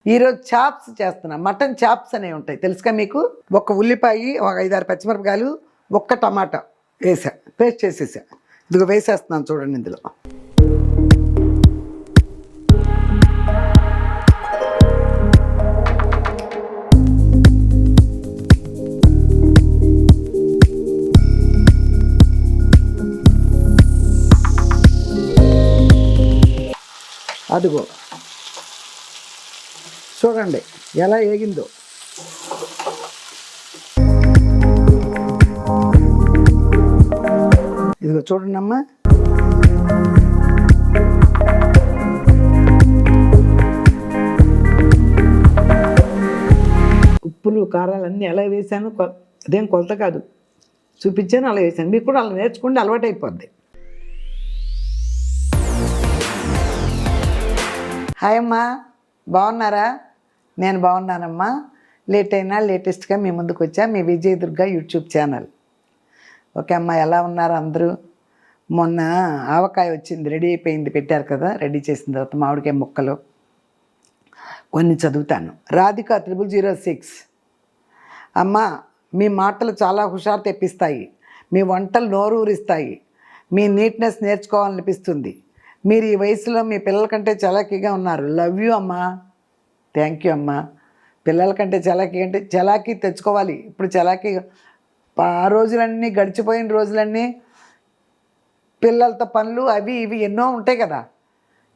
ఈరోజు చాప్స్ చేస్తున్నా. Mutton chops అనేవి ఉంటాయి, తెలుసుగా మీకు. ఒక ఉల్లిపాయ, ఒక 5-6 పచ్చిమిరపకాయలు, ఒక్క టమాటా వేసా, పేస్ట్ చేసేసా. ఇదిగో వేసేస్తున్నాను చూడండి ఇందులో. అదిగో చూడండి ఎలా ఏగిందో. ఇదిగో చూడండి అమ్మా. ఉప్పులు కారాలు అన్నీ ఎలా వేసాను, అదేం కొలత కాదు, చూపించాను అలా వేసాను. మీకు కూడా అలా నేర్చుకుంటే అలవాటు అయిపోద్ది. హాయ్ అమ్మా, బాగున్నారా? నేను బాగున్నానమ్మా. లేట్ అయినా లేటెస్ట్గా మీ ముందుకు వచ్చా, మీ విజయ దుర్గా యూట్యూబ్ ఛానల్. ఓకే అమ్మా, ఎలా ఉన్నారు అందరూ? మొన్న ఆవకాయ వచ్చింది, రెడీ అయిపోయింది, పెట్టారు కదా. రెడీ చేసిన తర్వాత మామిడికాయ ముక్కలు కొన్ని చదువుతాను. రాధిక 0006. అమ్మా, మీ మాటలు చాలా హుషారు తెప్పిస్తాయి, మీ వంటలు నోరు ఊరిస్తాయి, మీ నీట్నెస్ నేర్చుకోవాలనిపిస్తుంది. మీరు ఈ వయసులో మీ పిల్లల కంటే చలాకీగా ఉన్నారు. లవ్ యూ అమ్మా. థ్యాంక్ యూ అమ్మా. పిల్లల కంటే చలాకీ తెచ్చుకోవాలి. ఇప్పుడు చలాకీ ఆ రోజులన్నీ గడిచిపోయిన రోజులన్నీ పిల్లలతో పనులు అవి ఇవి ఎన్నో ఉంటాయి కదా.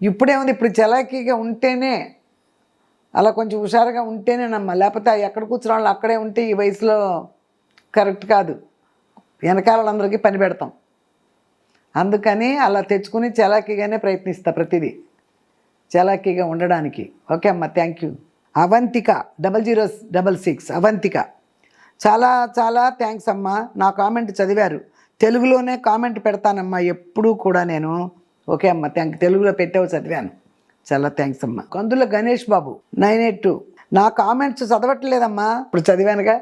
ఇప్పుడేముంది, ఇప్పుడు చలాకీగా ఉంటేనే, అలా కొంచెం హుషారుగా ఉంటేనే నమ్మ. లేకపోతే ఎక్కడ కూర్చున్న వాళ్ళు అక్కడే ఉంటే ఈ వయసులో కరెక్ట్ కాదు. వెనకాలందరికీ పని పెడతాం. అందుకని అలా తెచ్చుకుని చలాకీగానే ప్రయత్నిస్తా, ప్రతిదీ చలాకీగా ఉండడానికి. ఓకే అమ్మ, థ్యాంక్ యూ. అవంతిక 0066. అవంతిక, చాలా చాలా థ్యాంక్స్ అమ్మా. నా కామెంట్ చదివారు. తెలుగులోనే కామెంట్ పెడతానమ్మా ఎప్పుడూ కూడా నేను. ఓకే అమ్మ, తెలుగులో పెట్టావు, చదివాను. చాలా థ్యాంక్స్ అమ్మా. కందుల గణేష్ బాబు 982. నా కామెంట్స్ చదవట్లేదమ్మా, ఇప్పుడు చదివానుగా.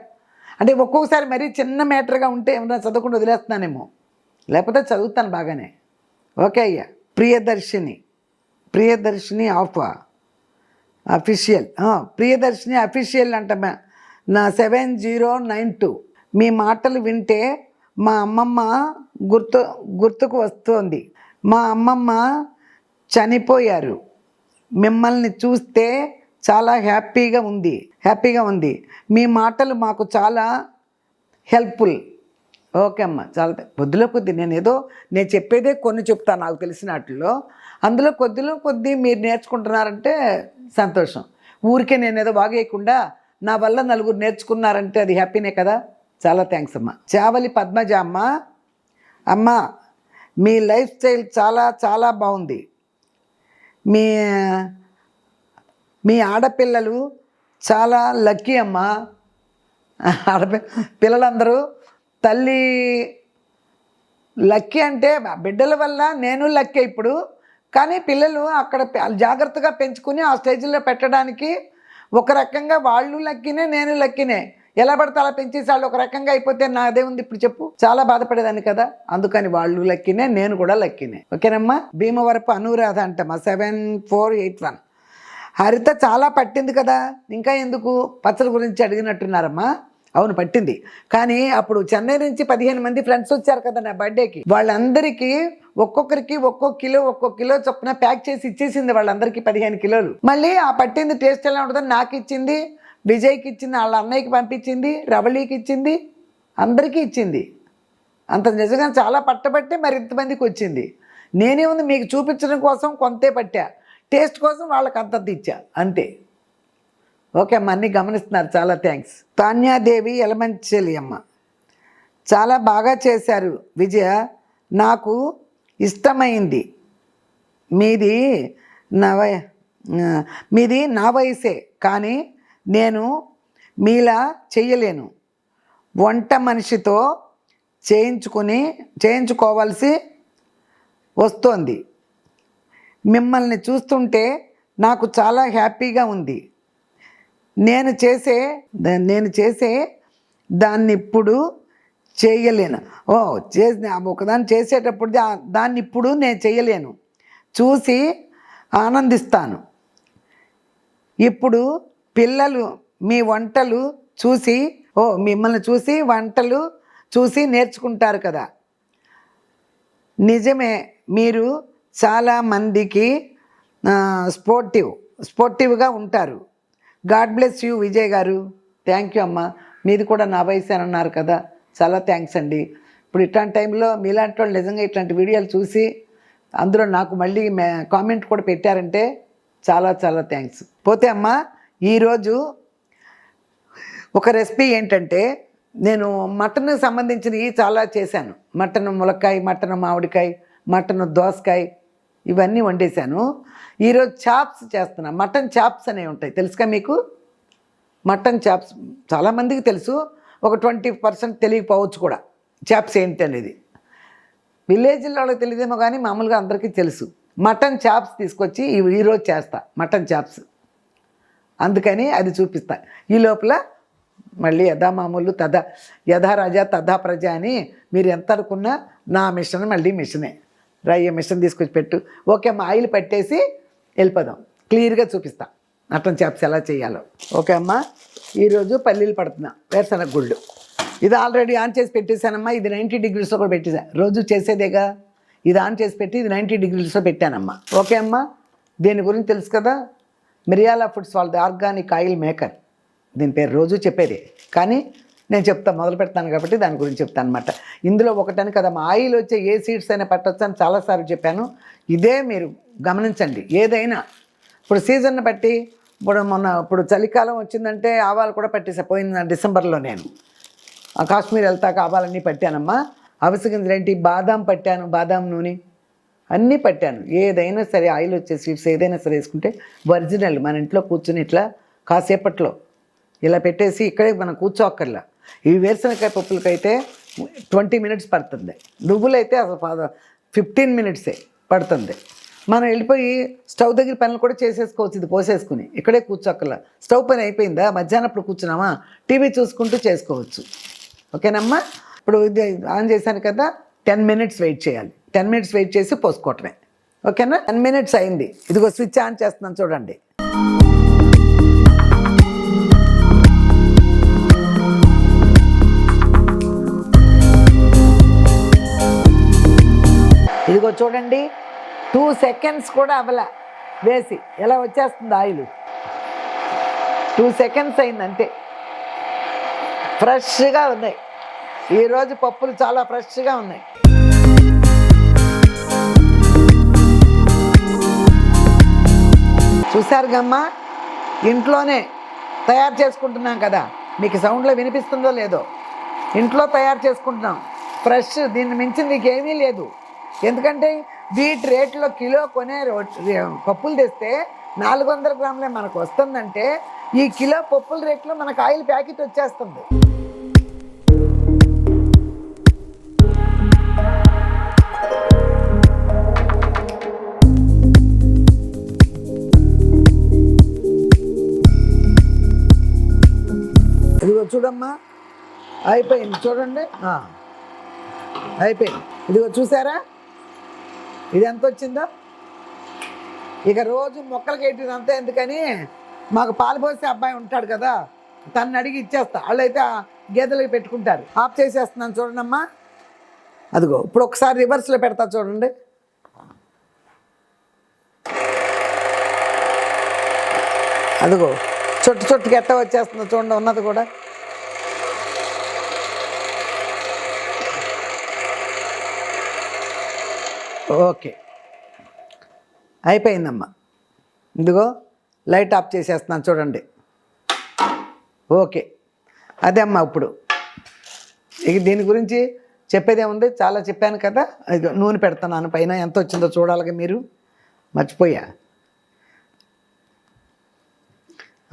అంటే ఒక్కొక్కసారి మరీ చిన్న మ్యాటర్గా ఉంటే ఏమన్నా చదవకుండా వదిలేస్తున్నానేమో, లేకపోతే చదువుతాను బాగానే. ఓకే అయ్యా. ప్రియదర్శిని అఫీషియల్. ప్రియదర్శిని అఫీషియల్ అంటమ్మా. నా 7092. మీ మాటలు వింటే మా అమ్మమ్మ గుర్తుకు వస్తోంది. మా అమ్మమ్మ చనిపోయారు. మిమ్మల్ని చూస్తే చాలా హ్యాపీగా ఉంది. మీ మాటలు మాకు చాలా హెల్ప్ఫుల్. ఓకే అమ్మ, చాలా కొద్దిలో కొద్ది నేను చెప్పేదే కొన్ని చెప్తాను నాకు తెలిసిన వాటిల్లో. అందులో కొద్దిలో కొద్ది మీరు నేర్చుకుంటున్నారంటే సంతోషం. ఊరికే నేను ఏదో బాగేయకుండా నా వల్ల నలుగురు నేర్చుకున్నారంటే అది హ్యాపీనే కదా. చాలా థ్యాంక్స్ అమ్మ. చావలి పద్మజ అమ్మ, మీ లైఫ్ స్టైల్ చాలా చాలా బాగుంది. మీ ఆడపిల్లలు చాలా లక్కీ అమ్మ. పిల్లలందరూ తల్లి లక్కీ అంటే బిడ్డల వల్ల నేను లక్కీ ఇప్పుడు. కానీ పిల్లలు అక్కడ జాగ్రత్తగా పెంచుకుని ఆ స్టేజ్లో పెట్టడానికి ఒక రకంగా వాళ్ళు లక్కీనే, నేను లక్కీనే. ఎలా పడితే అలా పెంచేసి వాళ్ళు ఒక రకంగా అయిపోతే నాదే ఉంది ఇప్పుడు చెప్పు. చాలా బాధపడేదాన్ని కదా. అందుకని వాళ్ళు లక్కీనే, నేను కూడా లక్కీనే. ఓకేనమ్మా. భీమవరపు అనురాధ అంటమ్మా 7481. హరిత చాలా పట్టింది కదా, ఇంకా ఎందుకు పచ్చల గురించి అడిగినట్టున్నారమ్మా. అవును పట్టింది. కానీ అప్పుడు చెన్నై నుంచి 15 మంది ఫ్రెండ్స్ వచ్చారు కదా నా బర్త్డేకి. వాళ్ళందరికీ ఒక్కొక్కరికి ఒక్కొక్క కిలో చొప్పున ప్యాక్ చేసి ఇచ్చేసింది వాళ్ళందరికీ 15 కిలోలు. మళ్ళీ ఆ పట్టింది టేస్ట్ ఎలా ఉంటుందని నాకు ఇచ్చింది, విజయ్కి ఇచ్చింది, వాళ్ళ అన్నయ్యకి పంపించింది, రవళికి ఇచ్చింది, అందరికీ ఇచ్చింది. అంత నిజంగా చాలా పట్టబట్టే మరి ఇంతమందికి వచ్చింది. నేనేముంది మీకు చూపించడం కోసం కొంతే పట్టా, టేస్ట్ కోసం వాళ్ళకి అంతంత ఇచ్చా, అంతే. ఓకే అమ్మ, అన్నీ గమనిస్తున్నారు, చాలా థ్యాంక్స్. తాన్యాదేవి ఎలమంచిలి అమ్మ, చాలా బాగా చేశారు విజయ, నాకు ఇష్టమైంది. మీది నా వయసే, కానీ నేను మీలా చెయ్యలేను. వంట మనిషితో చేయించుకోవాల్సి వస్తోంది. మిమ్మల్ని చూస్తుంటే నాకు చాలా హ్యాపీగా ఉంది. నేను చేసే దాన్ని ఇప్పుడు చేయలేను. ఒకదాన్ని చేసేటప్పుడు దాన్ని ఇప్పుడు నేను చేయలేను. చూసి ఆనందిస్తాను. ఇప్పుడు పిల్లలు మీ వంటలు చూసి మిమ్మల్ని చూసి వంటలు చూసి నేర్చుకుంటారు కదా. నిజమే, మీరు చాలా మందికి స్పోర్టివ్గా ఉంటారు. గాడ్ బ్లెస్ యూ విజయ్ గారు. థ్యాంక్ యూ అమ్మ. మీది కూడా నా వయసు అని అన్నారు కదా, చాలా థ్యాంక్స్ అండి. ఇప్పుడు ఇట్లాంటి టైంలో మీలాంటి వాళ్ళు నిజంగా ఇట్లాంటి వీడియోలు చూసి అందులో నాకు మళ్ళీ కామెంట్ కూడా పెట్టారంటే చాలా చాలా థ్యాంక్స్. పోతే అమ్మ, ఈరోజు ఒక రెసిపీ ఏంటంటే, నేను మటన్కి సంబంధించినవి చాలా చేశాను. మటన్ ములక్కాయ, మటన్ మామిడికాయ, మటన్ దోసకాయ ఇవన్నీ వండేశాను. ఈరోజు చాప్స్ చేస్తున్నా. మటన్ చాప్స్ అనేవి ఉంటాయి, తెలుసుగా మీకు? మటన్ చాప్స్ చాలామందికి తెలుసు, ఒక 20% తెలియకపోవచ్చు కూడా చాప్స్ ఏంటి అనేది. విలేజ్లో వాళ్ళకి తెలియదేమో కానీ మామూలుగా అందరికీ తెలుసు. మటన్ చాప్స్ తీసుకొచ్చి ఈరోజు చేస్తా, మటన్ చాప్స్. అందుకని అది చూపిస్తా. ఈ లోపల మళ్ళీ మామూలు యథా రాజా తథా ప్రజ అని మీరు ఎంత అనుకున్నా నా మిషన్ మళ్ళీ మిషనే. రయ్య మిషన్ తీసుకొచ్చి పెట్టు. ఓకే అమ్మ, ఆయిల్ పట్టేసి వెళ్ళిపోదాం. క్లియర్గా చూపిస్తా మటన్ చాప్స్ ఎలా చేయాలో. ఓకే అమ్మ, ఈరోజు పల్లీలు పడుతున్నా, వేరుశనగ గుళ్ళు. ఇది ఆల్రెడీ ఆన్ చేసి పెట్టేశానమ్మా. ఇది 90 degreesలో కూడా పెట్టేసా, రోజు చేసేదేగా. ఇది ఆన్ చేసి పెట్టి ఇది 90 degreesలో పెట్టానమ్మా. ఓకే అమ్మ, దీని గురించి తెలుసు కదా, మిరియాల ఫుడ్స్ వాళ్ళది ఆర్గానిక్ ఆయిల్ మేకర్. దీని పేరు రోజు చెప్పేది, కానీ నేను మొదలు పెడతాను కాబట్టి దాని గురించి చెప్తాను అనమాట. ఇందులో ఒకటని కదమ్మా, ఆయిల్ వచ్చే ఏ సీడ్స్ అయినా పెట్టచ్చు అని చాలాసార్లు చెప్పాను. ఇదే మీరు గమనించండి. ఏదైనా ఇప్పుడు సీజన్ బట్టి, ఇప్పుడు చలికాలం వచ్చిందంటే ఆవాలు కూడా పట్టేసా. పోయిన డిసెంబర్లో నేను కాశ్మీర్ వెళ్తాక ఆవాలన్నీ పట్టానమ్మా. అవిసె గింజలు ఏంటి, బాదాం పట్టాను, బాదాం నూనె అన్నీ పట్టాను. ఏదైనా సరే ఆయిల్ వచ్చే సీడ్స్ ఏదైనా సరే వేసుకుంటే ఒరిజినల్. మన ఇంట్లో కూర్చుని ఇట్లా కాసేపట్లో ఇలా పెట్టేసి ఇక్కడే మనం కూర్చోక్కర్లా. ఈ వేరుశనగకాయ పప్పులకైతే 20 minutes పడుతుంది. నువ్వులైతే అసలు 15 minutes పడుతుంది. మనం వెళ్ళిపోయి స్టవ్ దగ్గర పనులు కూడా చేసేసుకోవచ్చు. ఇది పోసేసుకుని ఇక్కడే కూర్చోక్కర్లా. స్టవ్ పని అయిపోయిందా, మధ్యాహ్నప్పుడు కూర్చున్నామా, టీవీ చూసుకుంటూ చేసుకోవచ్చు. ఓకేనమ్మా. ఇప్పుడు ఇది ఆన్ చేశాను కదా, 10 minutes వెయిట్ చేయాలి. 10 minutes వెయిట్ చేసి పోసుకోవటమే. ఓకేనా? 10 minutes అయింది. ఇదిగో స్విచ్ ఆన్ చేస్తున్నాను చూడండి. ఇదిగో చూడండి, 2 seconds కూడా అవ్వల వేసి ఎలా వచ్చేస్తుంది ఆయిల్. 2 seconds అయిందంటే. ఫ్రెష్గా ఉన్నాయి ఈరోజు పప్పులు, చాలా ఫ్రెష్గా ఉన్నాయి. చూసారు గమ్మా, ఇంట్లోనే తయారు చేసుకుంటున్నాం కదా. మీకు సౌండ్లో వినిపిస్తుందో లేదో, ఇంట్లో తయారు చేసుకుంటున్నాం ఫ్రెష్. దీన్ని మించింది ఏమీ లేదు. ఎందుకంటే వీటి రేట్లో కిలో కొనే పప్పులు తెస్తే 400 grams మనకు వస్తుందంటే, ఈ కిలో పప్పుల రేట్లో మనకు ఆయిల్ ప్యాకెట్ వచ్చేస్తుంది. ఇదిగో చూడమ్మా, అయిపోయింది చూడండి, అయిపోయింది. ఇదిగో చూసారా, ఇది ఎంత వచ్చిందో. ఇక రోజు మొక్కలకి ఎట్టినంతా ఎందుకని, మాకు పాలు పోసే అబ్బాయి ఉంటాడు కదా, తను అడిగి ఇచ్చేస్తా. వాళ్ళైతే గేదెలకి పెట్టుకుంటారు. ఆఫ్ చేసేస్తున్నాను చూడండమ్మా. అదిగో ఇప్పుడు ఒకసారి రివర్స్లో పెడతా చూడండి. అదిగో చుట్టుకి ఎట్ట వచ్చేస్తుందో చూడండి, ఉన్నది కూడా. ఓకే, అయిపోయిందమ్మా. ఇదిగో లైట్ ఆఫ్ చేసేస్తున్నాను చూడండి. ఓకే, అదే అమ్మా. ఇప్పుడు ఇక దీని గురించి చెప్పేదేముంది, చాలా చెప్పాను కదా. అది నూనె పెడుతున్నాను పైన, ఎంత వచ్చిందో చూడాలిగా మీరు. మర్చిపోయా,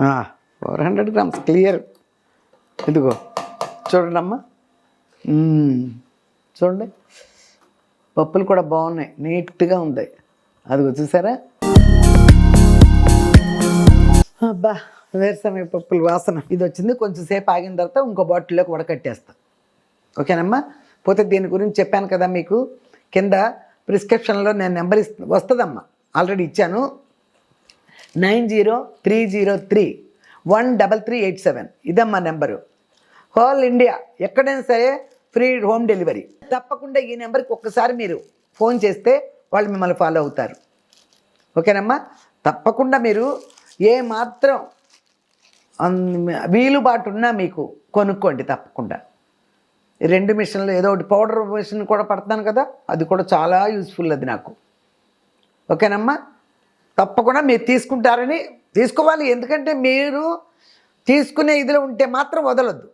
400 grams క్లియర్. ఇదిగో చూడండి అమ్మా, చూడండి పప్పులు కూడా బాగున్నాయి, నీట్గా ఉంది. అదిగో చూసారా, అబ్బా వేరుశనగ పప్పులు వాసన ఇది వచ్చింది. కొంచెం సేపు ఆగిన తర్వాత ఇంకో బాటిల్లోకి వడకట్టేస్తా. ఓకేనమ్మా. పోతే దీని గురించి చెప్పాను కదా మీకు, కింద ప్రిస్క్రిప్షన్లో నేను నెంబర్ వస్తుందమ్మా, ఆల్రెడీ ఇచ్చాను. 9030313387 ఇదమ్మా నెంబరు. హోల్ ఇండియా ఎక్కడైనా సరే ఫ్రీ హోమ్ డెలివరీ. తప్పకుండా ఈ నెంబర్కి ఒక్కసారి మీరు ఫోన్ చేస్తే వాళ్ళు మిమ్మల్ని ఫాలో అవుతారు. ఓకేనమ్మా. తప్పకుండా మీరు ఏ మాత్రం వీలుబాటు ఉన్నా మీకు కొనుక్కోండి తప్పకుండా. 2 మిషన్లు ఏదో ఒకటి పౌడర్ మిషన్ కూడా పడుతున్నాను కదా, అది కూడా చాలా యూస్ఫుల్ అది నాకు. ఓకేనమ్మా. తప్పకుండా మీరు తీసుకోవాలి. ఎందుకంటే మీరు తీసుకునే ఇదిలో ఉంటే మాత్రం వదలొద్దు,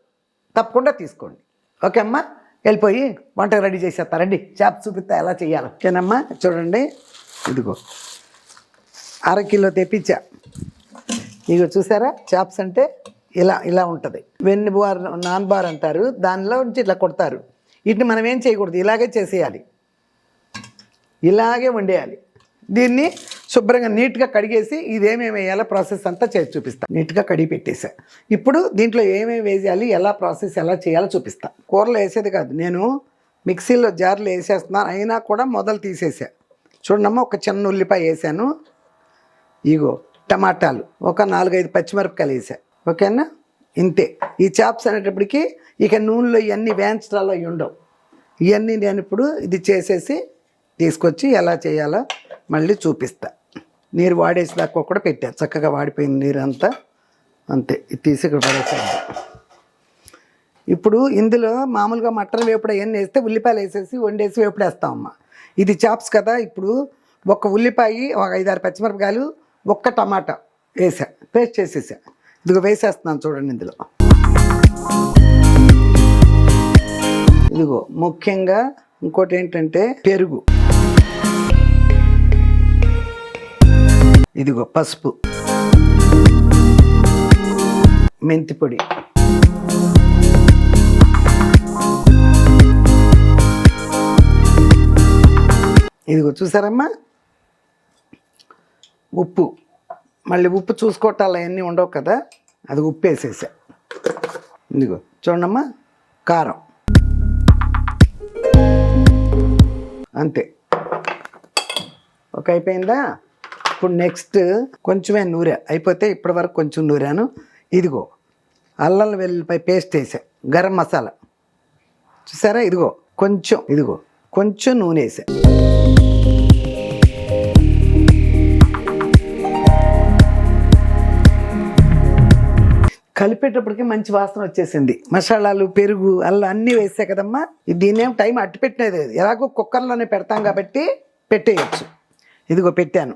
తప్పకుండా తీసుకోండి. ఓకే అమ్మా. వెళ్ళిపోయి వంట రెడీ చేసేస్తారండి. చేప చూపిస్తా ఎలా చేయాలి. ఓకేనమ్మా. చూడండి, ఇదిగో 1/2 కిలో తెప్పించా. ఇదిగో చూసారా, చాప్స్ అంటే ఇలా ఉంటుంది. వెన్ను బార్, నాన్ బార్ అంటారు, దానిలో నుంచి ఇట్లా కొడతారు. వీటిని మనం ఏం చేయకూడదు, ఇలాగే చేసేయాలి, ఇలాగే వండేయాలి. దీన్ని శుభ్రంగా నీట్గా కడిగేసి ఇదేమేమి వేయాలో ప్రాసెస్ అంతా చేసి చూపిస్తాను. నీట్గా కడిగి పెట్టేసా. ఇప్పుడు దీంట్లో ఏమేమి వేసేయాలి, ఎలా ప్రాసెస్ ఎలా చేయాలో చూపిస్తా. కూరలో వేసేది కాదు, నేను మిక్సీలో జార్లో వేసేస్తున్నాను. అయినా కూడా మొదలు తీసేసా. చూడమ్మా, ఒక చిన్న ఉల్లిపాయ వేసాను. ఇగో టమాటాలు, ఒక 4-5 పచ్చిమిరపకాయలు వేసా. ఓకేనా. ఇంతే. ఈ చాప్స్ అనేటప్పటికి ఇక నూనెలో ఇవన్నీ వేయించడాలో ఉండవు. ఇవన్నీ నేను ఇప్పుడు ఇది చేసేసి తీసుకొచ్చి ఎలా చేయాలో మళ్ళీ చూపిస్తా. నీరు వాడేసేదాకా కూడా పెట్టాను. చక్కగా వాడిపోయిన నీరు అంతా అంతే. ఇది తీసి ఇక్కడ పడేసాను. ఇప్పుడు ఇందులో మామూలుగా మటన్ వేపుడు అవన్నీ వేస్తే ఉల్లిపాయలు వేసేసి వండేసి వేపుడు వేస్తామమ్మా. ఇది చాప్స్ కదా. ఇప్పుడు ఒక ఉల్లిపాయ, ఒక 5-6 పచ్చిమిరపకాయలు, ఒక్క టమాటా వేసా, పేస్ట్ చేసేసా. ఇదిగో వేసేస్తున్నాను చూడండి. ఇందులో ఇదిగో ముఖ్యంగా ఇంకోటి ఏంటంటే పెరుగు, ఇదిగో పసుపు, మెంతి పొడి, ఇదిగో చూసారమ్మా ఉప్పు. మళ్ళీ ఉప్పు చూసుకోవటాలు అవన్నీ ఉండవు కదా, అది ఉప్పు వేసేసా. ఇదిగో చూడమ్మా కారం, అంతే. ఒక అయిపోయిందా. ఇప్పుడు నెక్స్ట్ కొంచెమే నూరా, అయిపోతే ఇప్పటి వరకు కొంచెం నూరాను. ఇదిగో అల్లం వెల్లుల్లిపాయ పేస్ట్ వేసా, గరం మసాలా చూసారా. ఇదిగో కొంచెం నూనె వేసా. కలిపేటప్పటికి మంచి వాసన వచ్చేసింది. మసాలాలు, పెరుగు, అల్లం అన్నీ వేసా కదమ్మా. దీన్నేం టైం అట్టు పెట్టినది, ఎలాగో కుక్కర్లోనే పెడతాం కాబట్టి పెట్టేయచ్చు. ఇదిగో పెట్టాను.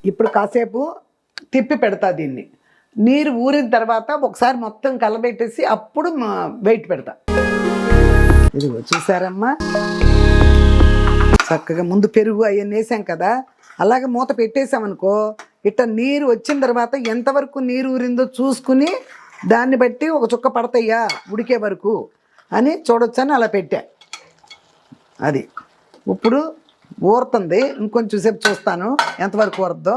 ఇప్పుడు కాసేపు తిప్పి పెడతా దీన్ని. నీరు ఊరిన తర్వాత ఒకసారి మొత్తం కలబెట్టేసి అప్పుడు వెయిట్ పెడతా. ఇదిగో చూసారమ్మా, చక్కగా ముందు పెరుగు అవన్నీ వేసాం కదా, అలాగే మూత పెట్టేసామనుకో, ఇట్లా నీరు వచ్చిన తర్వాత ఎంతవరకు నీరు ఊరిందో చూసుకుని దాన్ని బట్టి ఒక చుక్క పడతాయా ఉడికే వరకు అని చూడొచ్చని అలా పెట్టా. అది ఇప్పుడు ఊరుతుంది. ఇంకొంచెం సేపు చూస్తాను ఎంతవరకు ఊరద్దో.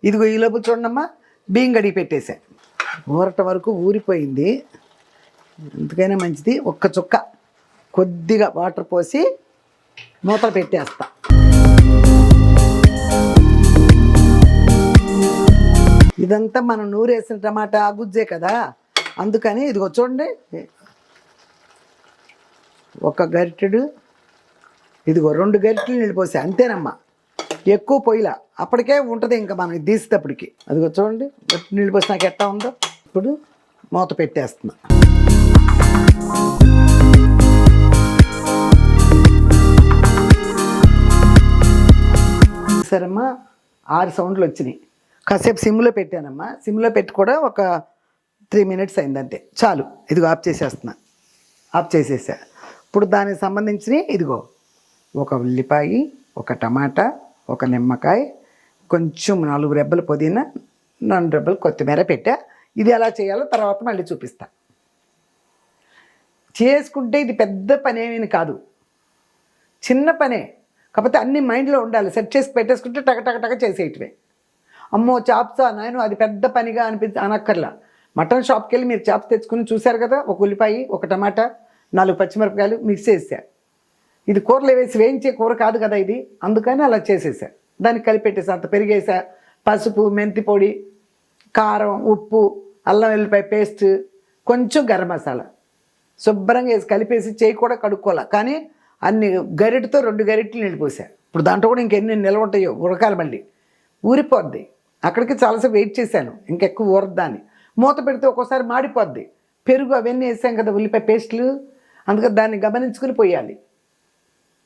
ఇదిగో ఈలోపు చూడమ్మా, బియ్యం కడిగి పెట్టేసా. ఊరట వరకు ఊరిపోయింది. ఎందుకైనా మంచిది ఒక్క చుక్క కొద్దిగా వాటర్ పోసి మూతలు పెట్టేస్తా. ఇదంతా మనం నూరేసిన టమాటా గుజ్జే కదా, అందుకని ఇదిగో చూడండి, ఒక గరిటెడు, ఇదిగో 2 గరిటెలు నీళ్ళు పోసా. అంతేనమ్మా, ఎక్కువ పొయ్యిలా, అప్పటికే ఉంటుంది ఇంకా మనం తీసేటప్పటికి. అదిగో చూడండి నీళ్ళు పోసి నాకు ఎట్టా ఉందో. ఇప్పుడు మూత పెట్టేస్తున్నా. సరేమ్మా, 6 సౌండ్లు వచ్చినాయి. కాసేపు సిమ్లో పెట్టానమ్మా. సిమ్లో పెట్టి కూడా ఒక 3 మినిట్స్ అయింది అంతే, చాలు. ఇదిగో ఆఫ్ చేసేస్తున్నా. ఆఫ్ చేసేసా. ఇప్పుడు దానికి సంబంధించి ఇదిగో ఒక ఉల్లిపాయ, ఒక టమాటా, ఒక నిమ్మకాయ, కొంచెం 4 రెబ్బలు పుదీనా, 2 రెబ్బలు కొత్తిమీర పెట్టా. ఇది ఎలా చేయాలో తర్వాత మళ్ళీ చూపిస్తా. చేసుకుంటే ఇది పెద్ద పని ఏమీ కాదు, చిన్న పనే. కాకపోతే అన్ని మైండ్లో ఉండాలి. సెట్ చేసి పెట్టేసుకుంటే టక చేసేయటమే. అమ్మో చాప్సా నాయను అది పెద్ద పనిగా అనక్కర్లా. మటన్ షాప్కి వెళ్ళి మీరు చాప్స్ తెచ్చుకుని చూశారు కదా, ఒక ఉల్లిపాయ, ఒక టమాటా, 4 పచ్చిమిరపకాయలు మిక్స్ చేసా. ఇది కూరలో వేసి వేయించే కూర కాదు కదా ఇది, అందుకని అలా చేసేసా. దాన్ని కలిపెట్టేసా, అంత పెరిగేసా, పసుపు, మెంతి పొడి, కారం, ఉప్పు, అల్లం వెల్లిపాయ పేస్ట్, కొంచెం గరం మసాలా శుభ్రంగా వేసి కలిపేసి చేయి కూడా కడుక్కోవాలి. కానీ అన్ని గరిటతో 2 గరిటెలు నీళ్ళు పోసా. ఇప్పుడు దాంట్లో కూడా ఇంకెన్ని నిల్వ ఉంటాయో, ఉడకాలి, మళ్ళీ ఊరిపోద్ది. అక్కడికి చాలాసేపు వెయిట్ చేశాను, ఇంకెక్కువ ఊరద్దాన్ని. మూత పెడితే ఒక్కోసారి మాడిపోద్ది. పెరుగు అవన్నీ వేసాం కదా, ఉల్లిపాయ పేస్టులు, అందుకని దాన్ని గమనించుకుని పోయాలి.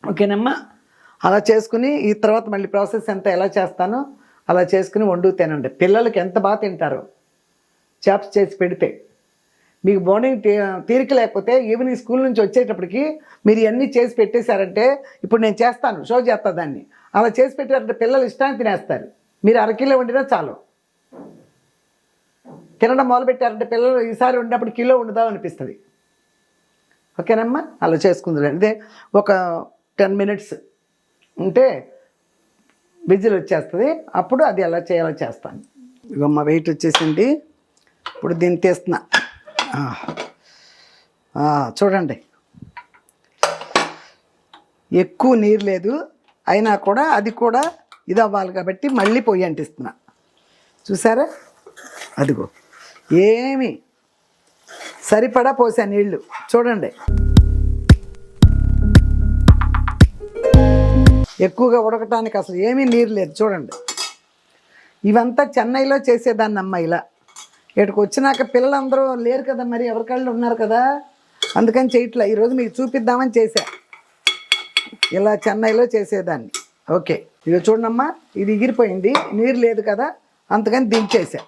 ఓకేనమ్మా, అలా చేసుకుని ఈ తర్వాత మళ్ళీ ప్రాసెస్ ఎంత ఎలా చేస్తానో అలా చేసుకుని వండు తినండి. పిల్లలకి ఎంత బాగా తింటారో చాప్స్ చేసి పెడితే. మీకు మార్నింగ్ తీరిక లేకపోతే ఈవినింగ్ స్కూల్ నుంచి వచ్చేటప్పటికి మీరు ఇవన్నీ చేసి పెట్టేశారంటే, ఇప్పుడు నేను చేస్తాను, షో చేస్తా దాన్ని, అలా చేసి పెట్టారంటే పిల్లలు ఇష్టాన్ని తినేస్తారు. మీరు 1 కిలో వండినా చాలు. తినడం మొదలుపెట్టారంటే పిల్లలు ఈసారి వండినప్పుడు కిలో వండుదాం అనిపిస్తుంది. ఓకేనమ్మా, అలా చేసుకుంది. అదే ఒక 10 మినిట్స్ ఉంటే విజిల్ వచ్చేస్తుంది. అప్పుడు అది ఎలా చేయాలో చేస్తాను. ఇక మా వెయిట్ వచ్చేసింది. ఇప్పుడు దీన్ని తీస్తున్నా. చూడండి, ఎక్కువ నీరు లేదు, అయినా కూడా అది కూడా ఇది అవ్వాలి కాబట్టి మళ్ళీ పొయ్యి అంటిస్తున్నా. చూసారా, అదిగో ఏమి సరిపడా పోసా నీళ్ళు. చూడండి, ఎక్కువగా ఉడకటానికి అసలు ఏమీ నీరు లేదు. చూడండి, ఇవంతా చెన్నైలో చేసేదాన్ని అమ్మ. ఇలా ఇక్కడికి వచ్చినాక పిల్లలందరూ లేరు కదా, మరి ఎవరికాళ్ళు ఉన్నారు కదా, అందుకని చేయట్లా. ఈరోజు మీకు చూపిద్దామని చేశా. ఇలా చెన్నైలో చేసేదాన్ని. ఓకే, ఇక చూడమ్మా, ఇది ఎగిరిపోయింది, నీరు లేదు కదా, అందుకని దించేసా.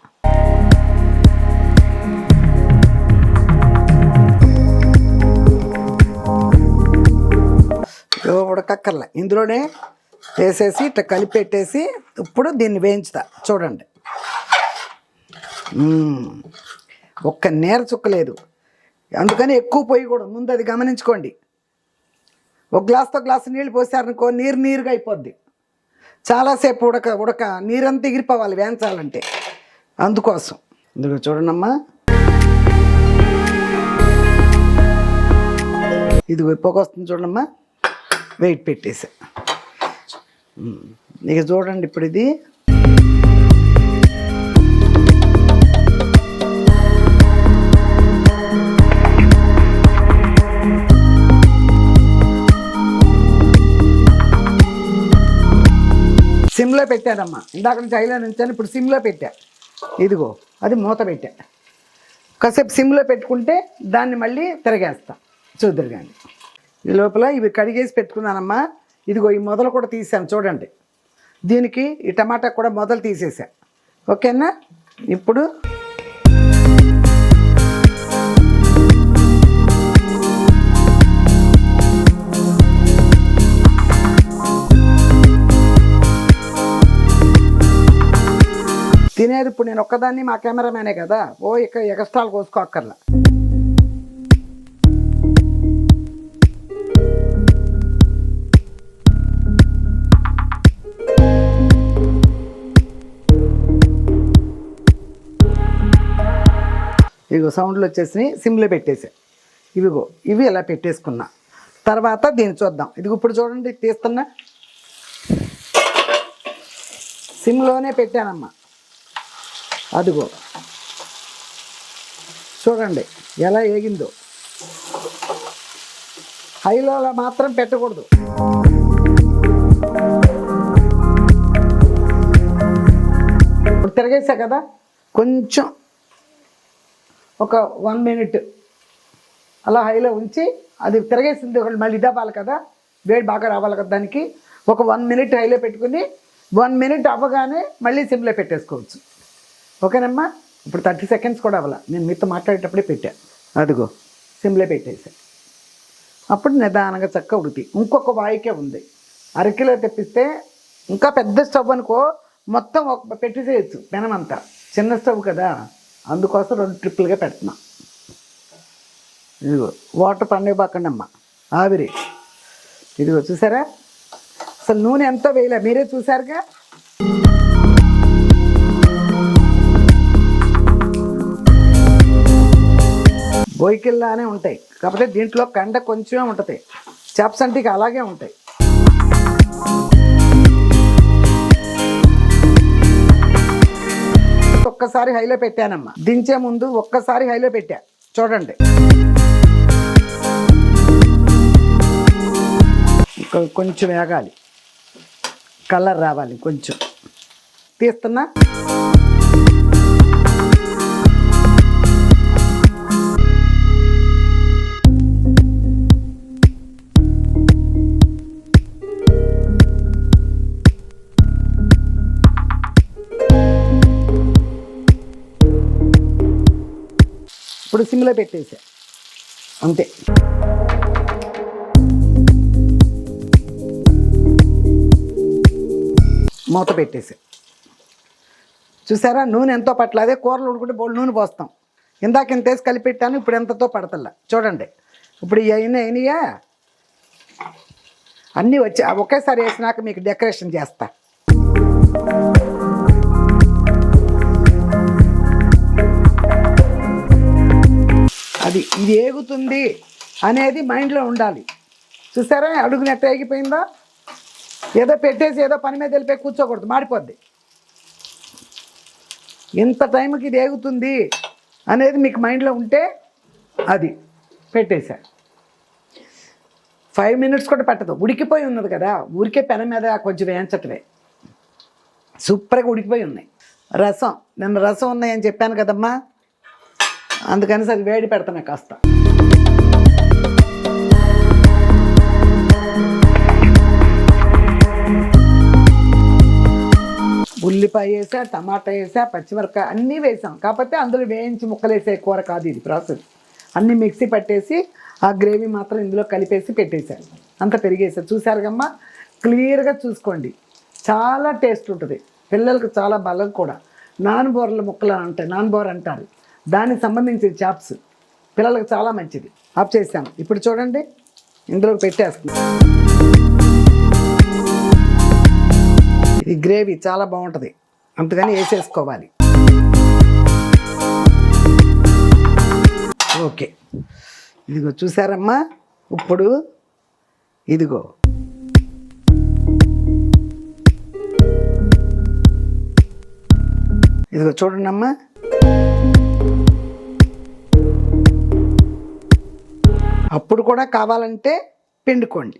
ఉడకక్కర్లే, ఇందులోనే వేసేసి ఇట్లా కలిపెట్టేసి ఇప్పుడు దీన్ని వేయించుతా. చూడండి, ఒక్క నేర చుక్క లేదు, అందుకని ఎక్కువ పోయకూడదు. ముందు అది గమనించుకోండి. ఒక గ్లాస్తో గ్లాసు నీళ్ళు పోసారనుకో నీరుగా అయిపోద్ది. చాలాసేపు ఉడక నీరంతా ఎగిరిపోవాలి వేయించాలంటే, అందుకోసం. ఇందులో చూడండమ్మా, ఇది పొగ వస్తుంది చూడమ్మా. వెయిట్ పెట్టేసా. ఇక చూడండి, ఇప్పుడు ఇది సిమ్లో పెట్టానమ్మా. ఇందాక నుంచి హైలో నుంచాను, ఇప్పుడు సిమ్లో పెట్టా. ఇదిగో అది మూత పెట్టా. కాసేపు సిమ్లో పెట్టుకుంటే దాన్ని మళ్ళీ తిరగేస్తా. చూద్దరు కానీ ఈ లోపల ఇవి కడిగేసి పెట్టుకున్నానమ్మా. ఇదిగో ఈ మొదలు కూడా తీసాను చూడండి. దీనికి ఈ టమాటా కూడా మొదలు తీసేసా. ఓకేనా, ఇప్పుడు తినేది ఇప్పుడు నేను ఒక్కదాన్ని, మా కెమెరామ్యానే కదా, ఎక్స్ట్రాలు కోసుకోక్కర్లా. ఇవిగో సౌండ్లు వచ్చేసి సిమ్లో పెట్టేసా. ఇవి ఇలా పెట్టేసుకున్నా. తర్వాత దీన్ని చూద్దాం. ఇదిగో ఇప్పుడు చూడండి, తీస్తున్నా. సిమ్లోనే పెట్టానమ్మా. అదిగో చూడండి ఎలా ఏగిందో. హైలో మాత్రం పెట్టకూడదు. ఇప్పుడు తిరగేసా కదా, కొంచెం ఒక 1 మినిట్ అలా హైలో ఉంచి, అది తిరగేసింది మళ్ళీ ఇదవ్వాలి కదా, వేడి బాగా రావాలి కదా, దానికి ఒక 1 మినిట్ హైలో పెట్టుకుని 1 మినిట్ అవ్వగానే మళ్ళీ సిమ్లో పెట్టేసుకోవచ్చు. ఓకేనమ్మా, ఇప్పుడు 30 సెకండ్స్ కూడా అవ్వాలి. నేను మీతో మాట్లాడేటప్పుడే పెట్టా. అదిగో సిమ్లో పెట్టేసా. అప్పుడు నిదానంగా చక్కగా ఉడికి. ఇంకొక వాయికే ఉంది. 1/2 కిలో తెప్పిస్తే ఇంకా పెద్ద స్టవ్ అనుకో, మొత్తం పెట్టేసేయచ్చు పెనమంతా. చిన్న స్టవ్ కదా, అందుకోసం 2 ట్రిప్పులుగా పెడుతున్నా. ఇదిగో వాటర్ పండుగ పక్కండి అమ్మ, ఆవిరి. ఇదిగో చూసారా, అసలు నూనె ఎంతో వేయలే, మీరే చూసారుగా. బొయ్యికిల్లానే ఉంటాయి, కాకపోతే దీంట్లో కండ కొంచెమే ఉంటుంది. చాప్స్ అంటే ఇక అలాగే ఉంటాయి. ఒక్కసారి హైలో పెట్టానమ్మా, దించే ముందు ఒక్కసారి హైలో పెట్టా చూడండి. కొంచెం వేగాలి, కలర్ రావాలి, కొంచెం తీస్తున్నా. ఇప్పుడు సిమ్లో పెట్టేసా అంతే. మూత పెట్టేసా. చూసారా నూనె ఎంతో పట్ల, అదే కూరలు ఉడుకుంటే బోల్ నూనె పోస్తాం. ఇందాక ఇంత వేసి కలిపెట్టాను, ఇప్పుడు ఎంతతో పడతల్లా చూడండి. ఇప్పుడు అయినాయా అన్నీ వచ్చి ఒకేసారి వేసినాక మీకు డెకరేషన్ చేస్తా. అది ఇది ఏగుతుంది అనేది మైండ్లో ఉండాలి. చూసారా అడుగు నెట్ట ఏగిపోయిందా? ఏదో పెట్టేసి ఏదో పని మీద వెళ్ళిపోయి కూర్చోకూడదు, మాడిపోద్ది. ఇంత టైంకి ఇది ఏగుతుంది అనేది మీకు మైండ్లో ఉంటే అది పెట్టేశా. 5 minutes కూడా పట్టదు, ఉడికిపోయి ఉన్నది కదా. ఊరికే పెనం మీద కొంచెం వేయించటమే, సూపర్గా ఉడికిపోయి ఉన్నాయి. రసం నిన్న రసం ఉన్నాయని చెప్పాను కదమ్మా, అందుకని సరి వేడి పెడతాను కాస్త. ఉల్లిపాయ వేసా, టమాటా వేసా, పచ్చిమిరపకాయ అన్నీ వేసాం. కాకపోతే అందులో వేయించి ముక్కలు వేసే కూర కాదు ఇది ప్రాసెస్. అన్నీ మిక్సీ పట్టేసి ఆ గ్రేవీ మాత్రం ఇందులో కలిపేసి పెట్టేశాను, అంత పెరిగేసాను. చూసారు కమ్మా, క్లియర్గా చూసుకోండి. చాలా టేస్ట్ ఉంటుంది, పిల్లలకు చాలా బలం కూడా. నాన్బోర్ల ముక్కలు అంటారు, నాన్బోర్ అంటారు, దానికి సంబంధించిన చాప్స్ పిల్లలకు చాలా మంచిది. ఆఫ్ చేసాను. ఇప్పుడు చూడండి ఇందులోకి పెట్టేస్తుంది. ఇది గ్రేవీ చాలా బాగుంటుంది, అందుకని వేసేసుకోవాలి. ఓకే, ఇదిగో చూసారమ్మా. ఇప్పుడు ఇదిగో చూడండి అమ్మా. అప్పుడు కూడా కావాలంటే పిండుకోండి,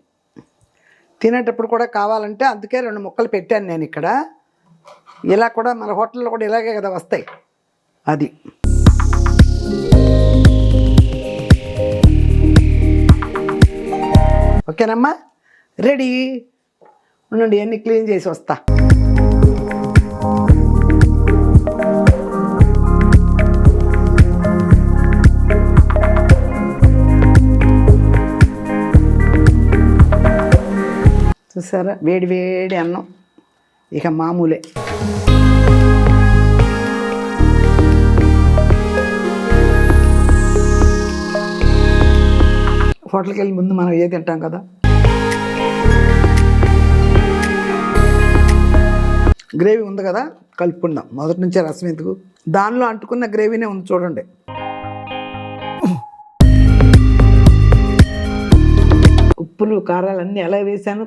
తినేటప్పుడు కూడా కావాలంటే. అందుకే 2 ముక్కలు పెట్టాను నేను ఇక్కడ. ఇలా కూడా మన హోటల్లో కూడా ఇలాగే కదా వస్తాయి. అది ఓకేనమ్మా, రెడీ ఉండండి. అన్నీ క్లీన్ చేసి వస్తా. చూసారా వేడి వేడి అన్నం, ఇక మామూలే. హోటల్కి వెళ్ళి ముందు మనం ఏ తింటాం కదా. గ్రేవీ ఉంది కదా, కలుపుకుందాం. మొదటి నుంచే రసం ఎందుకు, దానిలో అంటుకున్న గ్రేవీనే ఉంది చూడండి. ఉప్పులు కారాలు అన్నీ ఎలా వేసాను,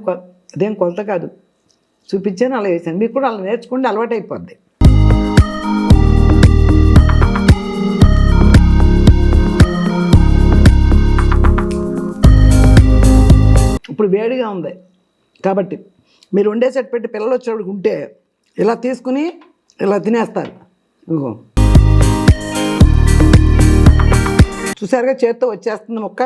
అదేం కొలత కాదు, చూపించాను అలా వేసాను. మీకు కూడా అలా నేర్చుకుంటే అలవాటు అయిపోద్ది. ఇప్పుడు వేడిగా ఉంది కాబట్టి మీరు వండేసేట్టు పెట్టి పిల్లలు వచ్చేవాడికి ఉంటే ఇలా తీసుకుని ఇలా తినేస్తారు. ఇగో చూసారుగా, చేత్తో వచ్చేస్తుంది ముక్క.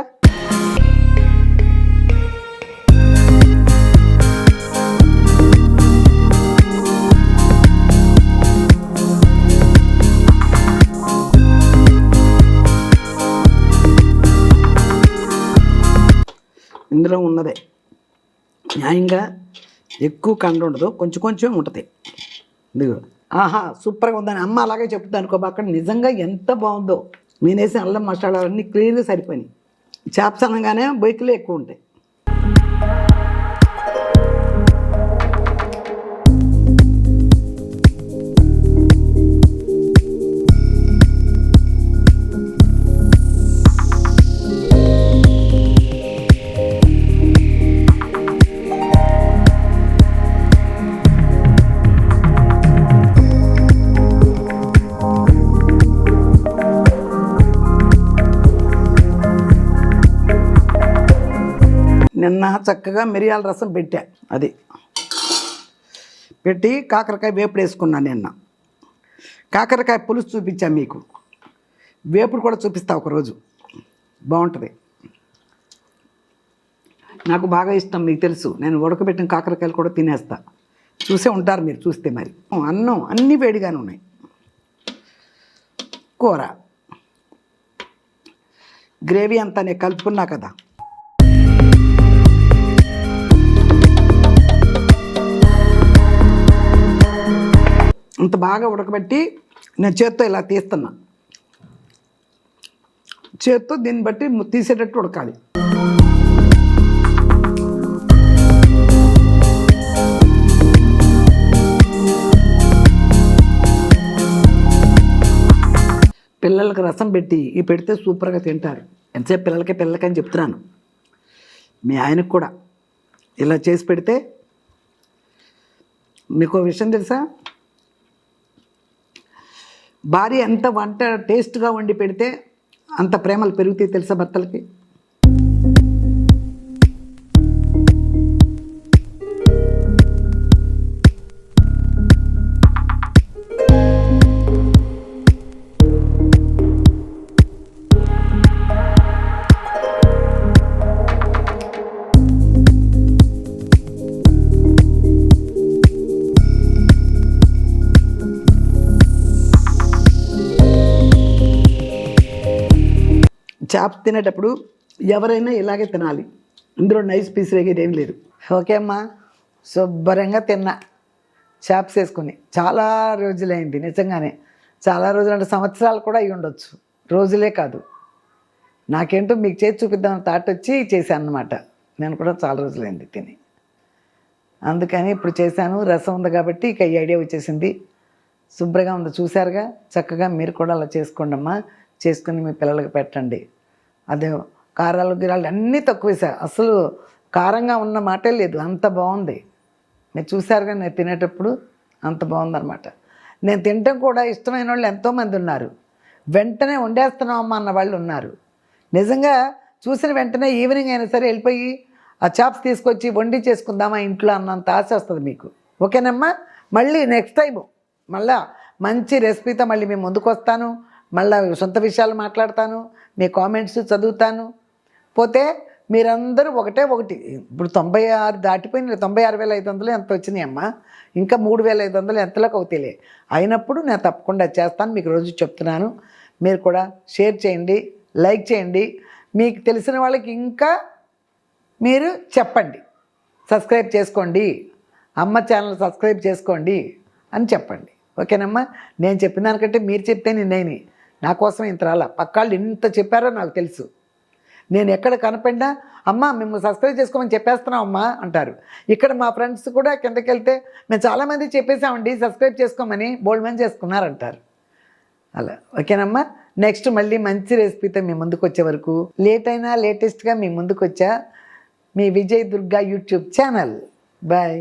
ఇందులో ఉన్నదే న్యాయంగా ఎక్కువ కండ ఉండదు, కొంచెం కొంచెం ఉంటుంది. ఇదిగో ఆహా సూపర్గా ఉందని అమ్మ అలాగే చెప్తుంది అనుకో. అక్కడ నిజంగా ఎంత బాగుందో. నేనేసి అల్లం మసాలా అన్నీ క్లీన్గా సరిపోయినాయి. చాప్స్ అనగానే బొయ్యలు ఎక్కువ ఉంటాయి. నిన్న చక్కగా మిరియాల రసం పెట్టా, అది పెట్టి కాకరకాయ వేపుడు వేసుకున్నాను. నిన్న కాకరకాయ పులుసు చూపించాను మీకు, వేపుడు కూడా చూపిస్తా ఒకరోజు, బాగుంటుంది. నాకు బాగా ఇష్టం, మీకు తెలుసు. నేను ఉడకబెట్టిన కాకరకాయలు కూడా తినేస్తా, చూసే ఉంటారు మీరు చూస్తే. మరి అన్నం అన్నీ వేడిగానే ఉన్నాయి. కూర గ్రేవీ అంతా నేను కలుపుకున్నా కదా, అంత బాగా ఉడకబెట్టి నేను చేత్తో ఇలా తీస్తున్నా. చేత్తో దీన్ని బట్టి తీసేటట్టు ఉడకాలి. పిల్లలకి రసం పెట్టి పెడితే సూపర్గా తింటారు. ఎంతసేపు పిల్లలకి అని చెప్తున్నాను. మీ ఆయనకు కూడా ఇలా చేసి పెడితే, మీకు విషయం తెలుసా, భార్య ఎంత వంట టేస్ట్గా వండి పెడితే అంత ప్రేమలు పెరుగుతాయి తెలుసా భర్తలకి. చాప్ తినేటప్పుడు ఎవరైనా ఇలాగే తినాలి, ఇందులో నైస్ పీస్ రేగేది ఏం లేదు. ఓకే అమ్మా, శుభ్రంగా తిన్నా చాప్స్ వేసుకొని. చాలా రోజులైంది నిజంగానే, చాలా రోజులు అంటే సంవత్సరాలు కూడా అయి ఉండొచ్చు, రోజులే కాదు. నాకేంటో మీకు చేసి చూపిద్దామని థాట్ వచ్చి చేశాను అనమాట. నేను కూడా చాలా రోజులైంది తిని, అందుకని ఇప్పుడు చేశాను. రసం ఉంది కాబట్టి ఇక ఈ ఐడియా వచ్చేసింది. శుభ్రంగా ఉంది, చూశారుగా. చక్కగా మీరు కూడా అలా చేసుకోండి అమ్మా, చేసుకుని మీ పిల్లలకి పెట్టండి. అదే కారాలు గిరాలు అన్నీ తక్కువ వేసా, అసలు కారంగా ఉన్న మాటే లేదు, అంత బాగుంది. మీరు చూశారుగా నేను తినేటప్పుడు, అంత బాగుందన్నమాట. నేను తినటం కూడా ఇష్టమైన వాళ్ళు ఎంతోమంది ఉన్నారు. వెంటనే వండేస్తున్నామమ్మా అన్న వాళ్ళు ఉన్నారు. నిజంగా చూసిన వెంటనే ఈవినింగ్ అయినా సరే వెళ్ళిపోయి ఆ చాప్స్ తీసుకొచ్చి వండి చేసుకుందామా ఇంట్లో అన్నంత ఆశ వస్తుంది మీకు. ఓకేనమ్మా, మళ్ళీ నెక్స్ట్ టైం మళ్ళీ మంచి రెసిపీతో మళ్ళీ మేము ముందుకు వస్తాను. మళ్ళీ సొంత విషయాలు మాట్లాడతాను, మీ కామెంట్స్ చదువుతాను. పోతే మీరందరూ ఒకటి ఇప్పుడు 96 దాటిపోయింది, 96,500 ఎంత వచ్చినాయి అమ్మా, ఇంకా 3,500 ఎంతలోకి అవుతాయిలే. అయినప్పుడు నేను తప్పకుండా చేస్తాను, మీకు రోజు చెప్తున్నాను. మీరు కూడా షేర్ చేయండి, లైక్ చేయండి, మీకు తెలిసిన వాళ్ళకి ఇంకా మీరు చెప్పండి, సబ్స్క్రైబ్ చేసుకోండి, అమ్మ ఛానల్ సబ్స్క్రైబ్ చేసుకోండి అని చెప్పండి. ఓకేనమ్మా, నేను చెప్పిన దానికంటే మీరు చెప్తే నేను నా కోసం ఇంత రాలా, పక్కాళ్ళు ఇంత చెప్పారో నాకు తెలుసు. నేను ఎక్కడ కనపడినా అమ్మ మేము సబ్స్క్రైబ్ చేసుకోమని చెప్పేస్తున్నాం అమ్మా అంటారు. ఇక్కడ మా ఫ్రెండ్స్ కూడా కిందకి వెళ్తే మేము చాలామంది చెప్పేసామండి సబ్స్క్రైబ్ చేసుకోమని, బోల్డ్ మంది చేసుకున్నారంటారు. అలా ఓకేనమ్మా, నెక్స్ట్ మళ్ళీ మంచి రెసిపీతో మీ ముందుకు వచ్చే వరకు, లేట్ అయినా లేటెస్ట్గా మీ ముందుకు వచ్చా మీ Vijay Durga YouTube channel. Bye.